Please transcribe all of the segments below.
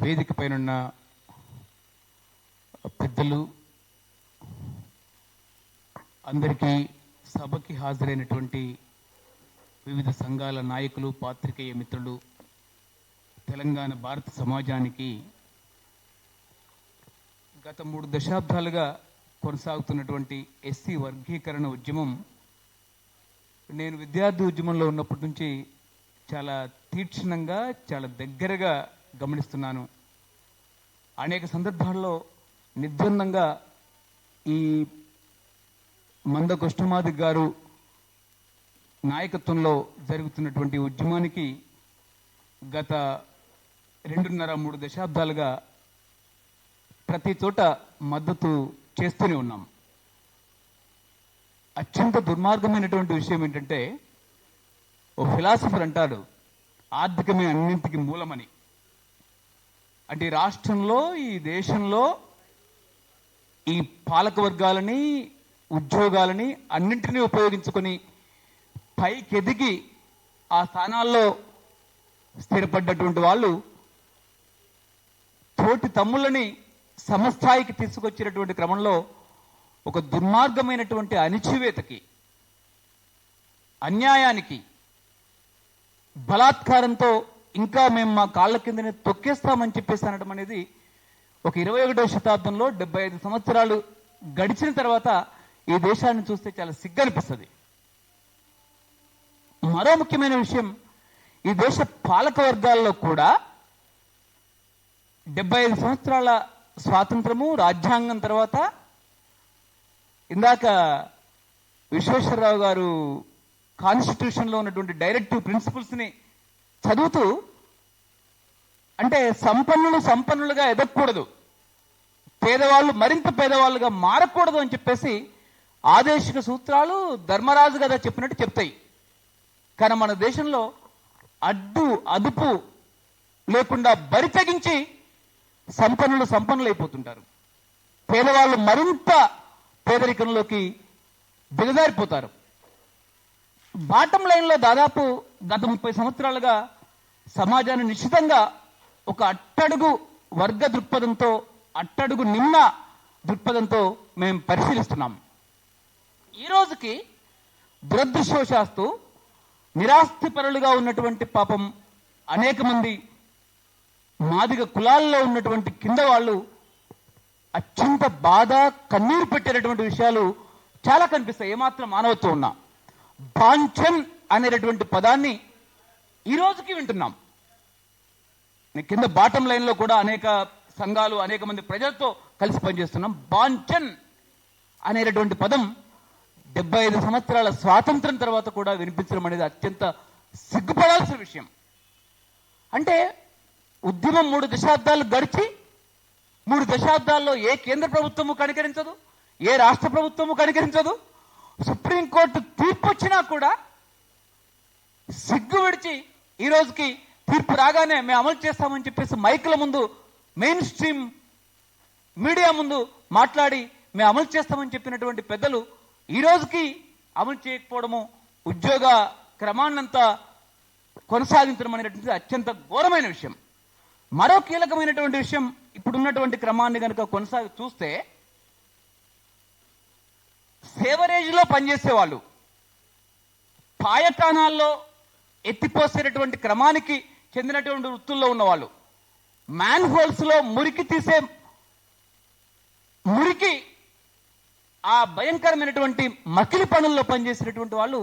వేదిక పైనున్న పెద్దలు, అందరికీ, సభకి హాజరైనటువంటి వివిధ సంఘాల నాయకులు, పాత్రికేయ మిత్రులు, తెలంగాణ భారత సమాజానికి గత 3 దశాబ్దాలుగా కొనసాగుతున్నటువంటి ఎస్సీ వర్గీకరణ ఉద్యమం నేను విద్యార్థి ఉద్యమంలో ఉన్నప్పటి నుంచి చాలా తీక్షణంగా, చాలా దగ్గరగా గమనిస్తున్నాను. అనేక సందర్భాల్లో నిర్ద్వందంగా ఈ మంద కృష్ణమాది గారు నాయకత్వంలో జరుగుతున్నటువంటి ఉద్యమానికి గత 2.5-3 దశాబ్దాలుగా ప్రతి చోట మద్దతు చేస్తూనే ఉన్నాం. అత్యంత దుర్మార్గమైనటువంటి విషయం ఏంటంటే, ఓ ఫిలాసఫర్ అంటాడు, ఆర్థికమే అన్నింటికి మూలమని. అంటే రాష్ట్రంలో, ఈ దేశంలో ఈ పాలక వర్గాలని, ఉద్యోగాలని అన్నింటినీ ఉపయోగించుకొని పైకెదిగి ఆ స్థానాల్లో స్థిరపడ్డటువంటి వాళ్ళు తోటి తమ్ముళ్ళని సమస్థాయికి తీసుకొచ్చినటువంటి క్రమంలో ఒక దుర్మార్గమైనటువంటి అణిచివేతకి, అన్యాయానికి, బలాత్కారంతో ఇంకా మేము మా కాళ్ళ కిందనే తొక్కేస్తామని చెప్పేసి అనడం అనేది ఒక 21వ శతాబ్దంలో 75 సంవత్సరాలు గడిచిన తర్వాత ఈ దేశాన్ని చూస్తే చాలా సిగ్గనిపిస్తుంది. మరో ముఖ్యమైన విషయం, ఈ దేశ పాలక వర్గాల్లో కూడా 75 సంవత్సరాల స్వాతంత్రము, రాజ్యాంగం తర్వాత ఇందాక విశ్వేశ్వరరావు గారు కాన్స్టిట్యూషన్లో ఉన్నటువంటి డైరెక్టివ్ ప్రిన్సిపల్స్ని చదువుతూ, అంటే సంపన్నులుగా ఎదగకూడదు, పేదవాళ్ళు మరింత పేదవాళ్ళుగా మారకూడదు అని చెప్పేసి ఆదేశిక సూత్రాలు ధర్మరాజు కదా చెప్పినట్టు చెప్తాయి. కానీ మన దేశంలో అదుపు లేకుండా బరి తెగించి సంపన్నులు అయిపోతుంటారు. పేదవాళ్ళు మరింత పేదరికంలోకి దిగజారిపోతారు. బాటం లైన్లో దాదాపు గత 30 సంవత్సరాలుగా సమాజాన్ని నిశ్చితంగా ఒక అట్టడుగు వర్గ దృక్పథంతో, అట్టడుగు నిమ్న దృక్పథంతో మేము పరిశీలిస్తున్నాం. ఈ రోజుకి దురదృష్టవశాస్తు నిరాస్తిపరులుగా ఉన్నటువంటి పాపం అనేక మంది మాదిగ కులాల్లో ఉన్నటువంటి కింద వాళ్ళు అత్యంత బాధ, కన్నీరు పెట్టేటటువంటి విషయాలు చాలా కనిపిస్తాయి. ఏమాత్రం మానవత్వం ఉన్నా బాంఛన్ అనేటటువంటి పదాన్ని ఈ రోజుకి వింటున్నాం. కింద బాటం లైన్లో కూడా అనేక సంఘాలు, అనేక మంది ప్రజలతో కలిసి పనిచేస్తున్నాం. బాంఛన్ అనేటటువంటి పదం 75 సంవత్సరాల స్వాతంత్రం తర్వాత కూడా వినిపించడం అనేది అత్యంత సిగ్గుపడాల్సిన విషయం. అంటే ఉద్యమం 3 దశాబ్దాలు గడిచి 3 దశాబ్దాల్లో ఏ కేంద్ర ప్రభుత్వము కనికరించదు, ఏ రాష్ట్ర ప్రభుత్వము కనికరించదు. సుప్రీంకోర్టు తీర్పు వచ్చినా కూడా సిగ్గు విడిచి ఈ రోజుకి తీర్పు రాగానే మేము అమలు చేస్తామని చెప్పేసి మైకుల ముందు, మెయిన్ స్ట్రీమ్ మీడియా ముందు మాట్లాడి మేము అమలు చేస్తామని చెప్పినటువంటి పెద్దలు ఈ రోజుకి అమలు చేయకపోవడము, ఉద్యోగ క్రమాన్నంతా కొనసాగించడం అనేటువంటిది అత్యంత ఘోరమైన విషయం. మరో కీలకమైనటువంటి విషయం, ఇప్పుడున్నటువంటి క్రమాన్ని కనుక చూస్తే, సేవరేజ్లో పనిచేసేవాళ్ళు, పాయటానాల్లో ఎత్తిపోసేటటువంటి క్రమానికి చెందినటువంటి వృత్తుల్లో ఉన్నవాళ్ళు, మ్యాన్ హోల్స్లో మురికి తీసే మురికి, ఆ భయంకరమైనటువంటి మకిలి పనుల్లో పనిచేసినటువంటి వాళ్ళు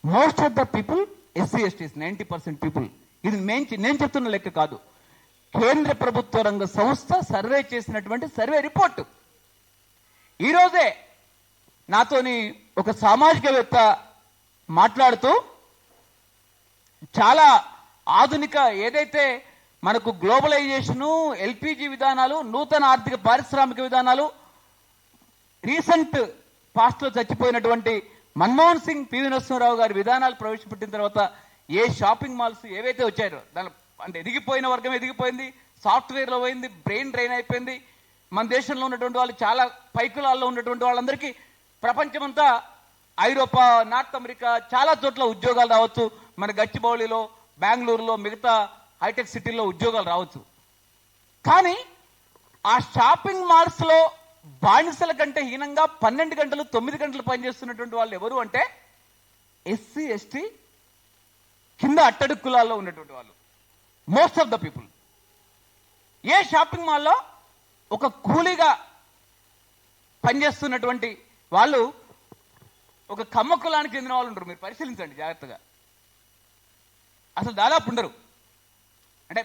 most of the people SC ఎస్టీస్, 90% people. ఇది నేను చెప్తున్న లెక్క కాదు, కేంద్ర ప్రభుత్వ రంగ సంస్థ సర్వే చేసినటువంటి సర్వే రిపోర్టు. ఈరోజే నాతోని ఒక సామాజికవేత్త మాట్లాడుతూ, చాలా ఆధునిక ఏదైతే మనకు గ్లోబలైజేషను, ఎల్పిజి విధానాలు, నూతన ఆర్థిక పారిశ్రామిక విధానాలు, రీసెంట్ పాస్ట్లో చచ్చిపోయినటువంటి మన్మోహన్ సింగ్, పివి నరసింహారావు గారి విధానాలు ప్రవేశపెట్టిన తర్వాత ఏ షాపింగ్ మాల్స్ ఏవైతే వచ్చాయో దాని అంటే ఎదిగిపోయిన వర్గం ఎదిగిపోయింది, సాఫ్ట్వేర్లో పోయింది, బ్రెయిన్ డ్రైన్ అయిపోయింది. మన దేశంలో ఉన్నటువంటి వాళ్ళు, చాలా పైకులాల్లో ఉన్నటువంటి వాళ్ళందరికీ ప్రపంచమంతా, ఐరోపా, నార్త్ అమెరికా చాలా చోట్ల ఉద్యోగాలు రావచ్చు. మన గచ్చిబౌలిలో, బెంగళూరులో, మిగతా హైటెక్ సిటీల్లో ఉద్యోగాలు రావచ్చు. కానీ ఆ షాపింగ్ మాల్స్ లో బానిసల కంటే హీనంగా 12 గంటలు 9 గంటలు పనిచేస్తున్నటువంటి వాళ్ళు ఎవరు అంటే ఎస్సీ ఎస్టీ కింద అట్టడుగు కులాల్లో ఉన్నటువంటి వాళ్ళు, most of the people. A shopping మాల్లో ఒక కూలీగా పనిచేస్తున్నటువంటి వాళ్ళు ఒక కమ్మ కులానికి చెందిన వాళ్ళు ఉండరు. మీరు పరిశీలించండి జాగ్రత్తగా, అసలు దాదాపు ఉండరు. అంటే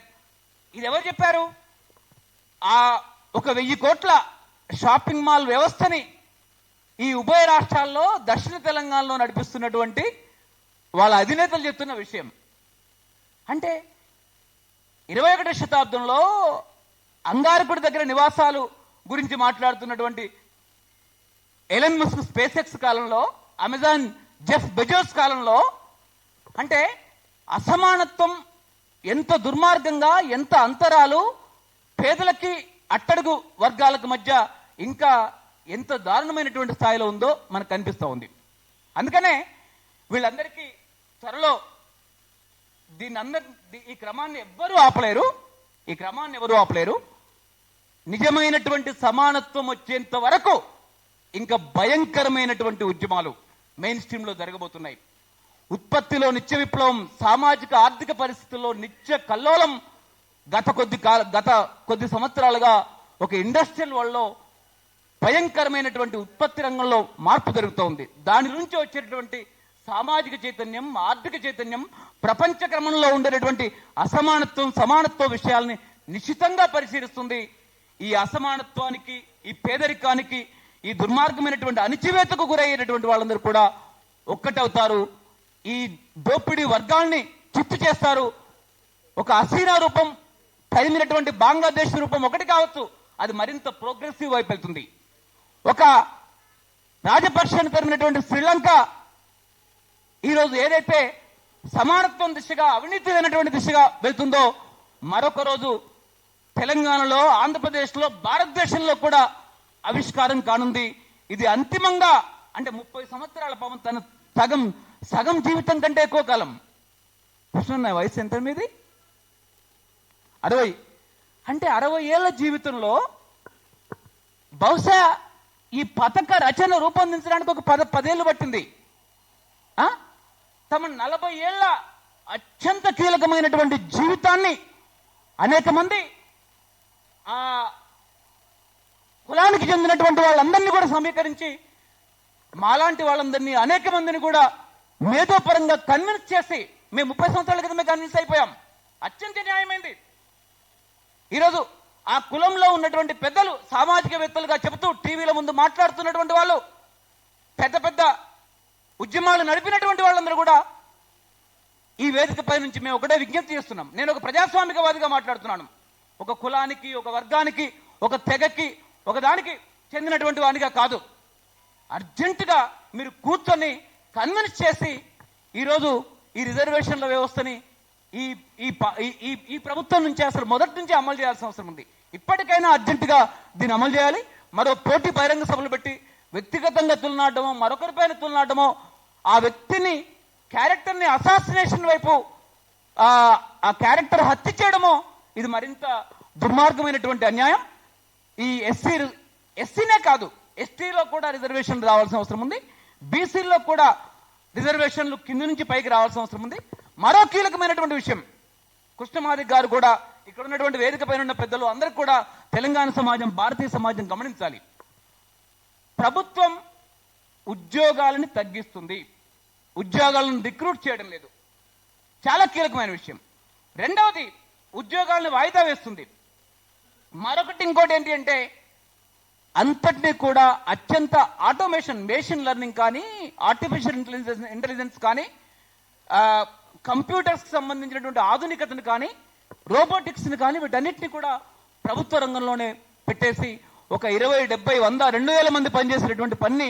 ఇది ఎవరు చెప్పారు? ఆ ఒక 1000 కోట్ల షాపింగ్ మాల్ వ్యవస్థని ఈ ఉభయ రాష్ట్రాల్లో దక్షిణ తెలంగాణలో నడిపిస్తున్నటువంటి వాళ్ళ అధినేతలు చెప్తున్న విషయం. అంటే 21వ శతాబ్దంలో అంగారకుడి దగ్గర నివాసాలు గురించి మాట్లాడుతున్నటువంటి ఎలన్ మస్క్ స్పేస్ ఎక్స్ కాలంలో, అమెజాన్ జెఫ్ బెజోస్ కాలంలో అంటే అసమానత్వం ఎంత దుర్మార్గంగా, ఎంత అంతరాలు పేదలకి అట్టడుగు వర్గాలకు మధ్య ఇంకా ఎంత దారుణమైనటువంటి స్థాయిలో ఉందో మనకు కనిపిస్తూ ఉంది. అందుకనే వీళ్ళందరికీ త్వరలో ఈ క్రమాన్ని ఎవరు ఆపలేరు. నిజమైనటువంటి సమానత్వం వచ్చేంత వరకు ఇంకా భయంకరమైనటువంటి ఉద్యమాలు మెయిన్ స్ట్రీమ్ లో జరగబోతున్నాయి. ఉత్పత్తిలో నిత్య విప్లవం, సామాజిక ఆర్థిక పరిస్థితుల్లో నిత్య కల్లోలం గత కొద్ది సంవత్సరాలుగా ఒక ఇండస్ట్రియల్ వరల్డ్లో భయంకరమైనటువంటి ఉత్పత్తి రంగంలో మార్పు జరుగుతోంది. దాని నుంచి వచ్చేటటువంటి సామాజిక చైతన్యం, ఆర్థిక చైతన్యం ప్రపంచ క్రమంలో ఉండేటటువంటి అసమానత్వం, సమానత్వ విషయాల్ని నిశ్చితంగా పరిశీలిస్తుంది. ఈ అసమానత్వానికి, ఈ పేదరికానికి, ఈ దుర్మార్గమైనటువంటి అణిచివేతకు గురయ్యేటటువంటి వాళ్ళందరూ కూడా ఒక్కటవుతారు. ఈ దోపిడీ వర్గాల్ని చిత్తు చేస్తారు. ఒక హసీనా రూపం తరిమినటువంటి బంగ్లాదేశ్ రూపం ఒకటి కావచ్చు, అది మరింత ప్రోగ్రెసివ్ వైపు వెళ్తుంది. ఒక రాజపక్షను తరిమినటువంటి శ్రీలంక ఈరోజు ఏదైతే సమానత్వం దిశగా, అవినీతి లేనటువంటి దిశగా వెళ్తుందో, మరొక రోజు తెలంగాణలో, ఆంధ్రప్రదేశ్లో, భారతదేశంలో కూడా ఆవిష్కారం కానుంది. ఇది అంతిమంగా అంటే 30 సంవత్సరాల పాపం తన సగం జీవితం కంటే ఎక్కువ కాలం. కృష్ణ వయసు ఎంత మీది? 60. అంటే 60 ఏళ్ల జీవితంలో బహుశా ఈ పథక రచన రూపొందించడానికి ఒక 10 ఏళ్ళు పట్టింది. తమ 40 ఏళ్ల అత్యంత కీలకమైనటువంటి జీవితాన్ని అనేక మంది ఆ కులానికి చెందినటువంటి వాళ్ళందరినీ కూడా సమీకరించి, మాలాంటి వాళ్ళందరినీ అనేక మందిని కూడా మేధోపరంగా కన్విన్స్ చేసి, మేము 30 సంవత్సరాల క్రితమే కన్విన్స్ అయిపోయాం. అత్యంత న్యాయమైంది. ఈరోజు ఆ కులంలో ఉన్నటువంటి పెద్దలు, సామాజికవేత్తలుగా చెబుతూ టీవీల ముందు మాట్లాడుతున్నటువంటి వాళ్ళు, పెద్ద పెద్ద ఉద్యమాలు నడిపినటువంటి వాళ్ళందరూ కూడా ఈ వేదికపై నుంచి మేము ఒకటే విజ్ఞప్తి చేస్తున్నాం. నేను ఒక ప్రజాస్వామికవాదిగా మాట్లాడుతున్నాను. ఒక కులానికి, ఒక వర్గానికి, ఒక తెగకి, ఒక దానికి చెందినటువంటి వానిగా కాదు. అర్జెంటుగా మీరు కూర్చొని కన్విన్స్ చేసి ఈరోజు ఈ రిజర్వేషన్ల వ్యవస్థని ఈ ప్రభుత్వం నుంచి అసలు మొదటి నుంచి అమలు చేయాల్సిన అవసరం ఉంది. ఇప్పటికైనా అర్జెంటుగా దీన్ని అమలు చేయాలి. మరో పోటీ బహిరంగ సభలు పెట్టి వ్యక్తిగతంగా తులనాడమో, మరొకరిపైన తులనాడమో, ఆ వ్యక్తిని, క్యారెక్టర్ని అసాసినేషన్ వైపు ఆ క్యారెక్టర్ హత్య చేయడమో, ఇది మరింత దుర్మార్గమైనటువంటి అన్యాయం. ఈ ఎస్సీనే కాదు, ఎస్టీలో కూడా రిజర్వేషన్ రావాల్సిన అవసరం ఉంది. బీసీలో కూడా రిజర్వేషన్లు కింద నుంచి పైకి రావాల్సిన అవసరం ఉంది. మరో కీలకమైనటువంటి విషయం, కృష్ణమాదిక్ గారు కూడా, ఇక్కడ ఉన్నటువంటి వేదిక పైన ఉన్న పెద్దలు అందరూ కూడా, తెలంగాణ సమాజం, భారతీయ సమాజం గమనించాలి. ప్రభుత్వం ఉద్యోగాలను తగ్గిస్తుంది, ఉద్యోగాలను రిక్రూట్ చేయడం లేదు. చాలా కీలకమైన విషయం. రెండవది, ఉద్యోగాలను వాయిదా వేస్తుంది. మరొకటి, ఇంకోటి ఏంటి అంటే, అంతటినీ కూడా అత్యంత ఆటోమేషన్, మెషిన్ లెర్నింగ్ కానీ, ఆర్టిఫిషియల్ ఇంటెలిజెన్స్ కానీ, కంప్యూటర్స్ కి సంబంధించినటువంటి ఆధునికతను కానీ, రోబోటిక్స్ ని కానీ, వీటన్నిటిని కూడా ప్రభుత్వ రంగంలోనే పెట్టేసి ఒక 20, 70, 100, 2000 మంది పనిచేసేటువంటి పని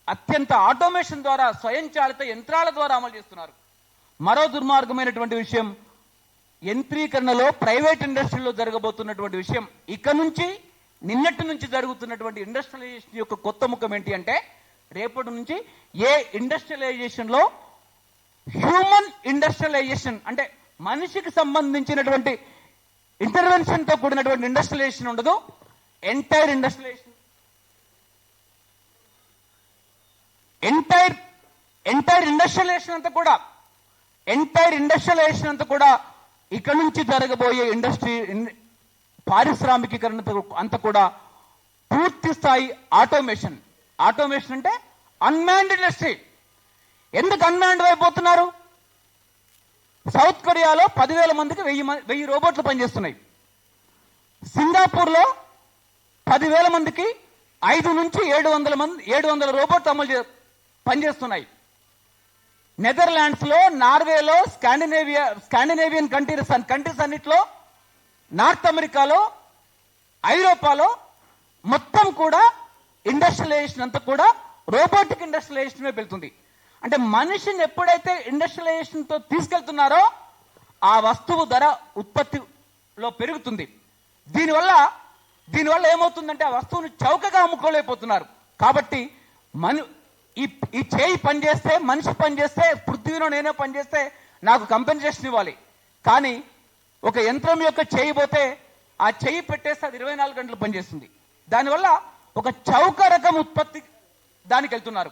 అత్యంత ఆటోమేషన్ ద్వారా, స్వయంచాలిత యంత్రాల ద్వారా అమలు చేస్తున్నారు. మరో దుర్మార్గమైనటువంటి విషయం, యంత్రీకరణలో ప్రైవేట్ ఇండస్ట్రీలో జరగబోతున్నటువంటి విషయం. ఇక నుంచి, నిన్నటి నుంచి జరుగుతున్నటువంటి ఇండస్ట్రియలైజేషన్ యొక్క కొత్త ముఖం ఏంటి అంటే, రేపటి నుంచి ఏ ఇండస్ట్రియలైజేషన్ లో హ్యూమన్ ఇండస్ట్రియలైజేషన్ అంటే మనిషికి సంబంధించినటువంటి ఇంటర్వెన్షన్ తో కూడినటువంటి ఇండస్ట్రియలైజేషన్ ఉండదు. ఎంటైర్ ఇండస్ట్రియలైజేషన్ అంతా కూడా ఇక్కడ నుంచి జరగబోయే పారిశ్రామికీకరణ అంతా కూడా పూర్తి స్థాయి ఆటోమేషన్ అంటే అన్మాన్డ్ ఇండస్ట్రీ. ఎందుకు అన్మాన్డ్ అయిపోతున్నారు? సౌత్ కొరియాలో 10,000 మందికి 1000 రోబోట్లు పనిచేస్తున్నాయి. సింగపూర్లో 10,000 మందికి 5 నుంచి 700 రోబోట్లు పనిచేస్తున్నాయి. నెదర్లాండ్స్ లో, నార్వేలో, స్కాండినేవియన్ కంట్రీస్ అన్నిట్లో, నార్త్ అమెరికాలో, ఐరోపాలో మొత్తం కూడా ఇండస్ట్రియలైజేషన్ అంతా కూడా రోబోటిక్ ఇండస్ట్రియలైజేషన్ వెళ్తుంది. అంటే మనిషిని ఎప్పుడైతే ఇండస్ట్రియలైజేషన్ తో తీసుకెళ్తున్నారో ఆ వస్తువు ధర ఉత్పత్తిలో పెరుగుతుంది. దీనివల్ల ఏమవుతుందంటే ఆ వస్తువును చౌకగా అమ్ముకోలేకపోతున్నారు. కాబట్టి ఈ చేయి పనిచేస్తే, మనిషి పనిచేస్తే, పృథ్వీలో నేనే పనిచేస్తే నాకు కంపెన్సేషన్ ఇవ్వాలి. కానీ ఒక యంత్రం యొక్క చేయి పోతే ఆ చేయి పెట్టేస్తే అది 24 గంటలు పనిచేస్తుంది. దానివల్ల ఒక చౌక రకం ఉత్పత్తి దానికి వెళ్తున్నారు.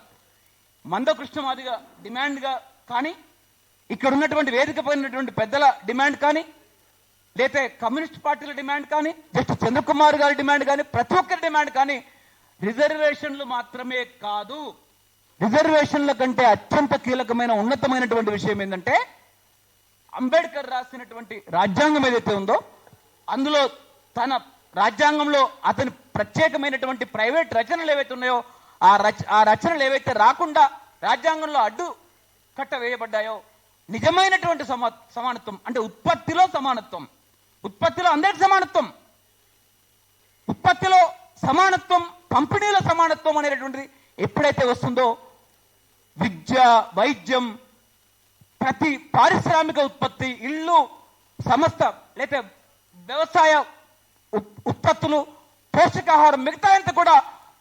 మందకృష్ణ మాదిగా డిమాండ్గా కానీ, ఇక్కడ ఉన్నటువంటి వేదిక పైనటువంటి పెద్దల డిమాండ్ కానీ, లేతే కమ్యూనిస్ట్ పార్టీల డిమాండ్ కానీ, జస్టిస్ చంద్రకుమార్ గారి డిమాండ్ కానీ, ప్రతి ఒక్కరి డిమాండ్ కానీ రిజర్వేషన్లు మాత్రమే కాదు. రిజర్వేషన్ల కంటే అత్యంత కీలకమైన ఉన్నతమైనటువంటి విషయం ఏంటంటే అంబేద్కర్ రాసినటువంటి రాజ్యాంగం ఏదైతే ఉందో అందులో తన రాజ్యాంగంలో అతని ప్రత్యేకమైనటువంటి ప్రైవేట్ రచనలు ఏవైతే ఉన్నాయో ఆ రచనలు ఏవైతే రాకుండా రాజ్యాంగంలో అడ్డు కట్ట వేయబడ్డాయో నిజమైనటువంటి సమానత్వం అంటే ఉత్పత్తిలో సమానత్వం, ఉత్పత్తిలో అందరికి సమానత్వం, ఉత్పత్తిలో సమానత్వం, పంపిణీలో సమానత్వం అనేటువంటిది ఎప్పుడైతే వస్తుందో విద్య, వైద్యం, ప్రతి పారిశ్రామిక ఉత్పత్తి, ఇళ్ళు, సంస్థ లేకపోతే వ్యవసాయ ఉత్పత్తులు, పోషకాహారం, మిగతా అంతా కూడా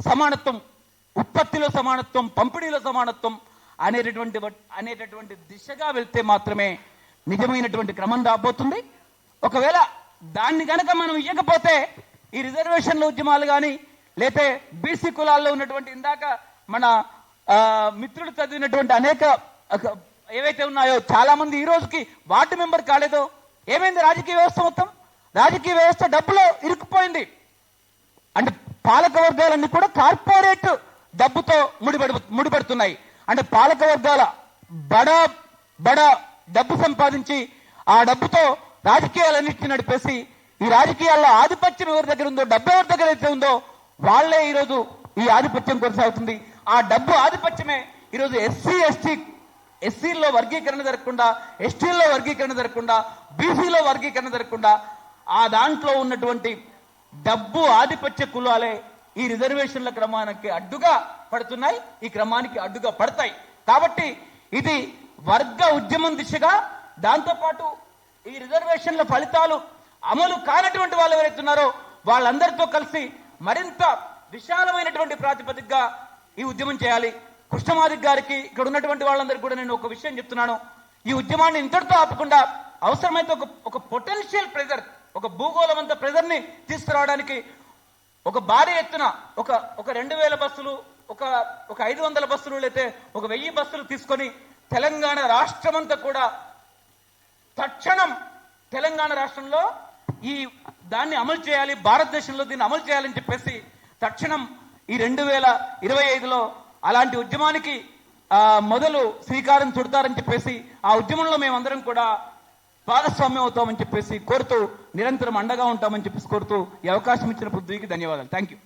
సమానత్వం, ఉత్పత్తిలో సమానత్వం, పంపిణీలో సమానత్వం అనేటటువంటి దిశగా వెళ్తే మాత్రమే నిజమైనటువంటి క్రమం రాబోతుంది. ఒకవేళ దాన్ని గనక మనం ఇవ్వకపోతే ఈ రిజర్వేషన్ల ఉద్యమాలు కానీ లేతే బీసీ కులాల్లో ఉన్నటువంటి ఇందాక మన మిత్రుడు చదివినటువంటి అనేక ఏవైతే ఉన్నాయో చాలా మంది ఈ రోజుకి వార్డు మెంబర్ కాలేదో ఏమైంది? రాజకీయ వ్యవస్థ మొత్తం రాజకీయ వ్యవస్థ డబ్బులో ఇరుక్కుపోయింది. అంటే పాలక వర్గాలన్నీ కూడా కార్పొరేట్ డబ్బుతో ముడిపడుతున్నాయి. అంటే పాలక వర్గాల బడా డబ్బు సంపాదించి ఆ డబ్బుతో రాజకీయాలన్నింటినీ నడిపేసి ఈ రాజకీయాల్లో ఆధిపత్యం ఎవరి దగ్గర ఉందో, డబ్బు ఎవరి దగ్గర అయితే ఉందో వాళ్లే ఈరోజు ఈ ఆధిపత్యం కొనసాగుతుంది. ఆ డబ్బు ఆధిపత్యమే ఈరోజు ఎస్సీల్లో వర్గీకరణ జరగకుండా, ఎస్టీల్లో వర్గీకరణ జరగకుండా, బీసీలో వర్గీకరణ జరగకుండా ఆ దాంట్లో ఉన్నటువంటి డబ్బు ఆధిపత్య కులాలే ఈ రిజర్వేషన్ల క్రమానికి అడ్డుగా పడుతున్నాయి, ఈ క్రమానికి అడ్డుగా పడతాయి. కాబట్టి ఇది వర్గ ఉద్యమం దిశగా, దాంతోపాటు ఈ రిజర్వేషన్ల ఫలితాలు అమలు కానటువంటి వాళ్ళు ఎవరైతున్నారో వాళ్ళందరితో కలిసి మరింత విశాలమైనటువంటి ప్రాతిపదికగా ఈ ఉద్యమం చేయాలి. కృష్ణమాదిక్ గారికి, ఇక్కడ ఉన్నటువంటి వాళ్ళందరికీ కూడా నేను ఒక విషయం చెప్తున్నాను. ఈ ఉద్యమాన్ని ఇంతటితో ఆపకుండా అవసరమైతే ఒక పొటెన్షియల్ ప్రెజర్, ఒక భూగోళమంత ప్రెజర్ ని తీసుకురావడానికి ఒక భారీ ఎత్తున ఒక 2000 బస్సులు, ఒక 500 బస్సులు, లేతే ఒక 1000 బస్సులు తీసుకొని తెలంగాణ రాష్ట్రమంతా కూడా తక్షణం తెలంగాణ రాష్ట్రంలో దాన్ని అమలు చేయాలి, భారతదేశంలో దీన్ని అమలు చేయాలని చెప్పేసి తక్షణం ఈ 2025లో అలాంటి ఉద్యమానికి మొదలు శ్రీకారం చుడతారని చెప్పేసి ఆ ఉద్యమంలో మేమందరం కూడా భాగస్వామ్యం అవుతామని చెప్పేసి కోరుతూ నిరంతరం అండగా ఉంటామని చెప్పేసి కోరుతూ ఈ అవకాశం ఇచ్చిన పృథ్వీకి ధన్యవాదాలు. Thank you.